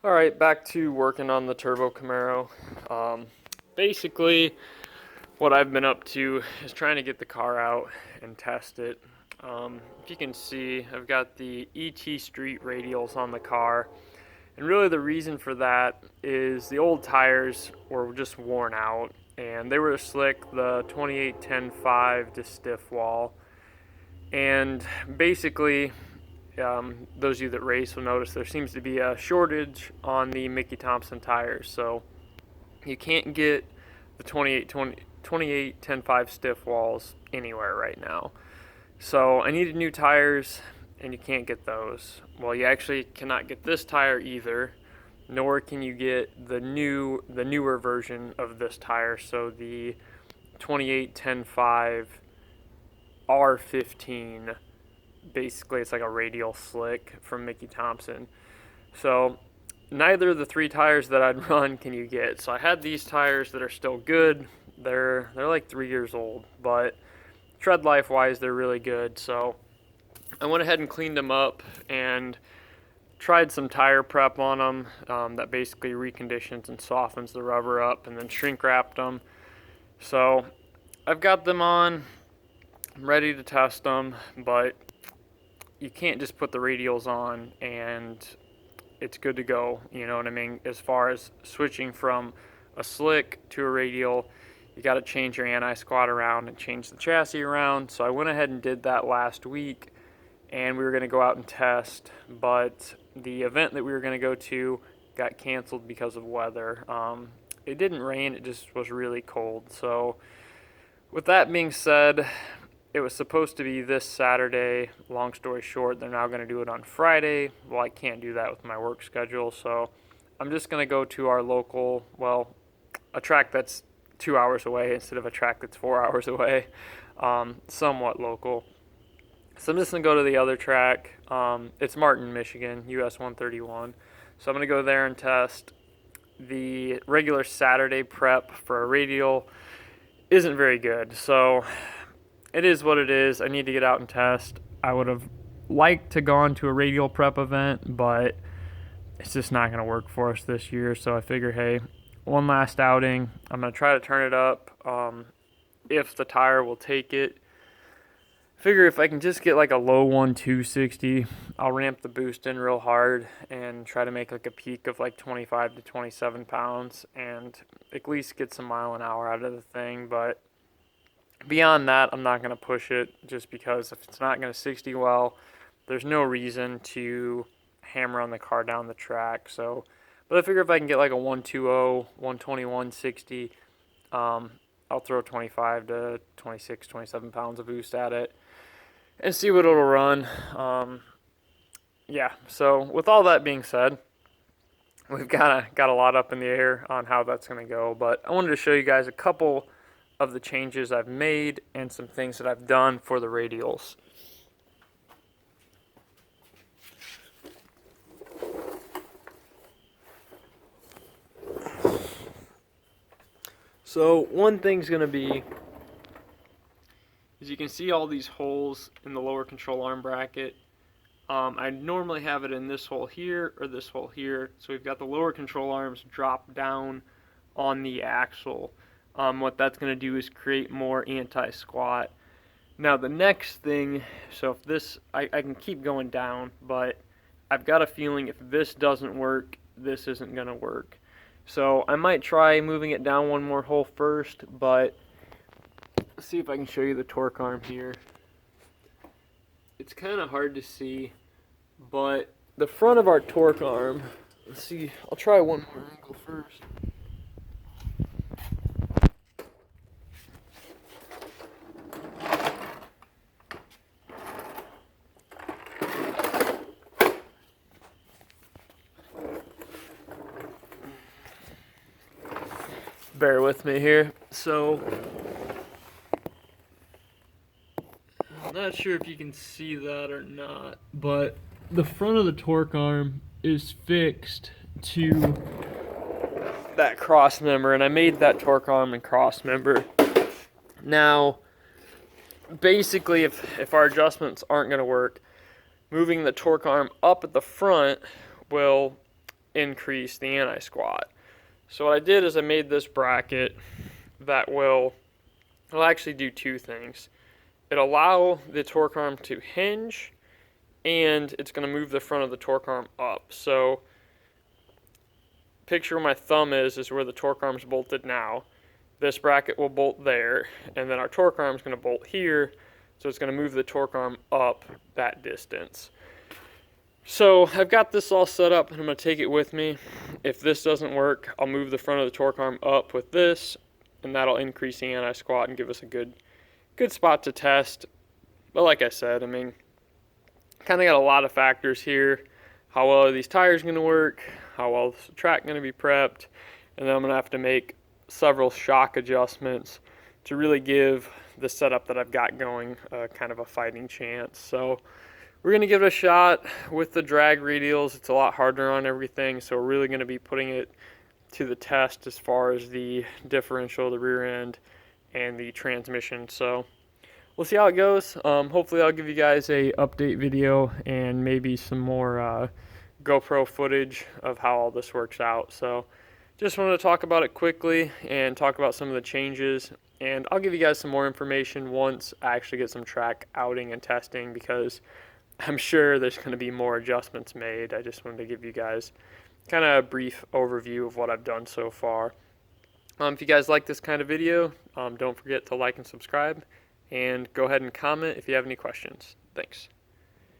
Alright, back to working on the Turbo Camaro. Basically, what I've been up to is trying to get the car out and test it. If you can see, I've got the ET Street Radials on the car. And really the reason for that is the old tires were just worn out. And they were slick, the 28-10-5 to stiff wall. And basically, those of you that race will notice there seems to be a shortage on the Mickey Thompson tires. So you can't get the 28-10-5 stiff walls anywhere right now. So I needed new tires, and you can't get those. Well, you actually cannot get this tire either, nor can you get the newer version of this tire. So the 28-10-5 R15. Basically, it's like a radial slick from Mickey Thompson. So neither of the three tires that I'd run can you get. So I had these tires that are still good. They're like 3 years old, but tread life wise they're really good. So I went ahead and cleaned them up and tried some tire prep on them that basically reconditions and softens the rubber up, and then shrink wrapped them. So I've got them on. I'm ready to test them, but you can't just put the radials on and it's good to go, you know what I mean? As far as switching from a slick to a radial, you got to change your anti-squat around and change the chassis around. So I went ahead and did that last week, and we were going to go out and test, but the event that we were going to go to got canceled because of weather. It didn't rain, it just was really cold. So with that being said, it was supposed to be this Saturday. Long story short, they're now going to do it on Friday. Well, I can't do that with my work schedule, so I'm just going to go to our local, well, a track that's 2 hours away instead of a track that's 4 hours away, somewhat local. So I'm just going to go to the other track. It's Martin, Michigan, US 131. So I'm going to go there and test. The regular Saturday prep for a radial isn't very good, so it is what it is. I need to get out and test. I would have liked to gone to a radial prep event, but it's just not going to work for us this year. So I figure, hey, one last outing. I'm going to try to turn it up if the tire will take it. Figure if I can just get like a low 260, I'll ramp the boost in real hard and try to make like a peak of like 25 to 27 pounds and at least get some mile an hour out of the thing. But beyond that, I'm not going to push it, just because if it's not going to 60 well, there's no reason to hammer on the car down the track. So, but I figure if I can get like a 120, 121, 60, I'll throw 25 to 26, 27 pounds of boost at it and see what it'll run. Yeah, so with all that being said, we've got a lot up in the air on how that's going to go, but I wanted to show you guys a couple of the changes I've made and some things that I've done for the radials. So one thing's going to be, as you can see all these holes in the lower control arm bracket. I normally have it in this hole here or this hole here. So we've got the lower control arms drop down on the axle. What that's going to do is create more anti-squat. Now the next thing, so if this, I can keep going down, but I've got a feeling if this doesn't work, this isn't going to work. So I might try moving it down one more hole first, but let's see if I can show you the torque arm here. It's kind of hard to see, but the front of our torque arm, let's see, I'll try one more angle first. Bear with me here. So I'm not sure if you can see that or not, but the front of the torque arm is fixed to that cross member, and I made that torque arm and cross member. Now, basically, if our adjustments aren't going to work, moving the torque arm up at the front will increase the anti-squat. So what I did is I made this bracket that will actually do two things. It'll allow the torque arm to hinge, and it's going to move the front of the torque arm up. So picture where my thumb is where the torque arm is bolted now. This bracket will bolt there, and then our torque arm is going to bolt here, so it's going to move the torque arm up that distance. So I've got this all set up, and I'm going to take it with me. If this doesn't work, I'll move the front of the torque arm up with this, and that'll increase the anti-squat and give us a good spot to test. But like I said, I mean, kind of got a lot of factors here. How well are these tires going to work? How well is the track going to be prepped? And then I'm going to have to make several shock adjustments to really give the setup that I've got going kind of a fighting chance. So we're going to give it a shot with the drag radials. It's a lot harder on everything, so we're really going to be putting it to the test as far as the differential, the rear end, and the transmission. So we'll see how it goes. Hopefully I'll give you guys a update video and maybe some more GoPro footage of how all this works out. So just wanted to talk about it quickly and talk about some of the changes, and I'll give you guys some more information once I actually get some track outing and testing, because I'm sure there's going to be more adjustments made. I just wanted to give you guys kind of a brief overview of what I've done so far. If you guys like this kind of video, don't forget to like and subscribe, and go ahead and comment if you have any questions. Thanks.